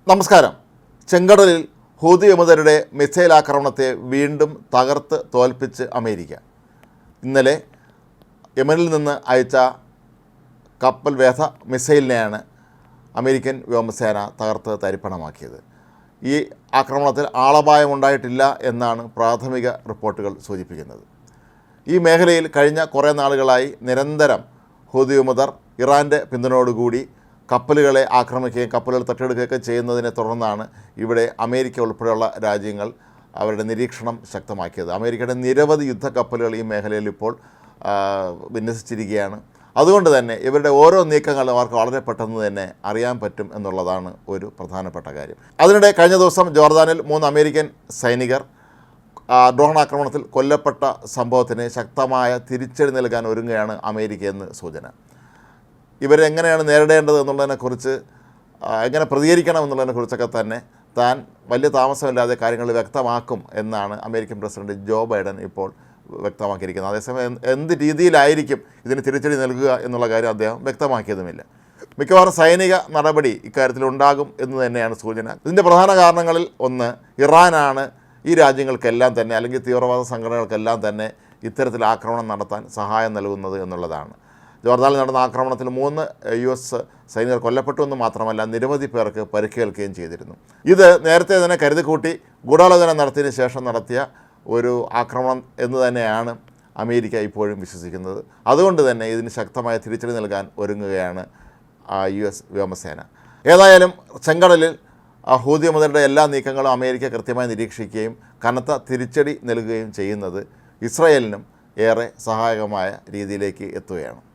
നമസ്കാരം. ചെങ്കടലിൽ Houthi വിമതരുടെ missile ആക്രമണത്തെ വീണ്ടും തകർത്ത് തോൽപ്പിച്ച് അമേരിക്ക. ഇന്നലെ യമനിൽ നിന്ന് അയച്ച കപ്പൽ വേധ മിസൈലിനെയാണ് അമേരിക്കൻ വ്യോമസേന തകർത്ത് തരിപ്പണമാക്കിയത്. ഈ ആക്രമണത്തിൽ ആളപായമുണ്ടായിട്ടില്ല എന്നാണ് പ്രാഥമിക റിപ്പോർട്ടുകൾ സൂചിപ്പിക്കുന്നത്. ഈ മേഖലയിൽ കഴിഞ്ഞ കുറേ നാളുകളായി നിരന്തരം ഹൂതി വിമതർ ഇറാൻ്റെ പിന്തുണയോടുകൂടി കപ്പലുകളെ ആക്രമിക്കുകയും കപ്പലുകൾ തട്ടിയെടുക്കുകയൊക്കെ ചെയ്യുന്നതിനെ തുടർന്നാണ് ഇവിടെ അമേരിക്ക ഉൾപ്പെടെയുള്ള രാജ്യങ്ങൾ അവരുടെ നിരീക്ഷണം ശക്തമാക്കിയത്. അമേരിക്കയുടെ നിരവധി യുദ്ധക്കപ്പലുകൾ ഈ മേഖലയിൽ ഇപ്പോൾ വിന്യസിച്ചിരിക്കുകയാണ്. അതുകൊണ്ട് തന്നെ ഇവരുടെ ഓരോ നീക്കങ്ങളും അവർക്ക് വളരെ പെട്ടെന്ന് തന്നെ അറിയാൻ പറ്റും എന്നുള്ളതാണ് ഒരു പ്രധാനപ്പെട്ട കാര്യം. അതിനിടെ കഴിഞ്ഞ ദിവസം ജോർദാനിൽ 3 അമേരിക്കൻ സൈനികർ ഡ്രോൺ ആക്രമണത്തിൽ കൊല്ലപ്പെട്ട സംഭവത്തിന് ശക്തമായ തിരിച്ചടി നൽകാൻ ഒരുങ്ങുകയാണ് അമേരിക്ക എന്ന് സൂചന. ഇവരെങ്ങനെയാണ് നേരിടേണ്ടത് എന്നുള്ളതിനെക്കുറിച്ച്, എങ്ങനെ പ്രതികരിക്കണം എന്നുള്ളതിനെക്കുറിച്ചൊക്കെ തന്നെ താൻ വലിയ താമസമില്ലാതെ കാര്യങ്ങൾ വ്യക്തമാക്കും എന്നാണ് അമേരിക്കൻ പ്രസിഡന്റ് ജോ ബൈഡൻ ഇപ്പോൾ വ്യക്തമാക്കിയിരിക്കുന്നത്. അതേസമയം എന്ത് രീതിയിലായിരിക്കും ഇതിന് തിരിച്ചടി നൽകുക എന്നുള്ള കാര്യം അദ്ദേഹം വ്യക്തമാക്കിയതുമില്ല. മിക്കവാറും സൈനിക നടപടി ഇക്കാര്യത്തിൽ ഉണ്ടാകും എന്ന് തന്നെയാണ് സൂചന. ഇതിൻ്റെ പ്രധാന കാരണങ്ങളിൽ ഒന്ന്, ഇറാനാണ് ഈ രാജ്യങ്ങൾക്കെല്ലാം തന്നെ, അല്ലെങ്കിൽ തീവ്രവാദ സംഘടനകൾക്കെല്ലാം തന്നെ ഇത്തരത്തിൽ ആക്രമണം നടത്താൻ സഹായം നൽകുന്നത് എന്നുള്ളതാണ്. ജോർദാനിൽ നടന്ന ആക്രമണത്തിൽ 3 US സൈനികർ കൊല്ലപ്പെട്ടു എന്ന് മാത്രമല്ല, നിരവധി പേർക്ക് പരിക്കേൽക്കുകയും ചെയ്തിരുന്നു. ഇത് നേരത്തെ തന്നെ കരുതിക്കൂട്ടി ഗൂഢാലോചന നടത്തിയതിന് ശേഷം നടത്തിയ ഒരു ആക്രമണം എന്ന് തന്നെയാണ് അമേരിക്ക ഇപ്പോഴും വിശ്വസിക്കുന്നത്. അതുകൊണ്ട് തന്നെ ഇതിന് ശക്തമായ തിരിച്ചടി നൽകാൻ ഒരുങ്ങുകയാണ് US വ്യോമസേന. ഏതായാലും ചെങ്കടലിൽ ഹൂതി വിമതരുടെ എല്ലാ നീക്കങ്ങളും അമേരിക്ക കൃത്യമായി നിരീക്ഷിക്കുകയും കനത്ത തിരിച്ചടി നൽകുകയും ചെയ്യുന്നത് ഇസ്രായേലിനും ഏറെ സഹായകമായ രീതിയിലേക്ക് എത്തുകയാണ്.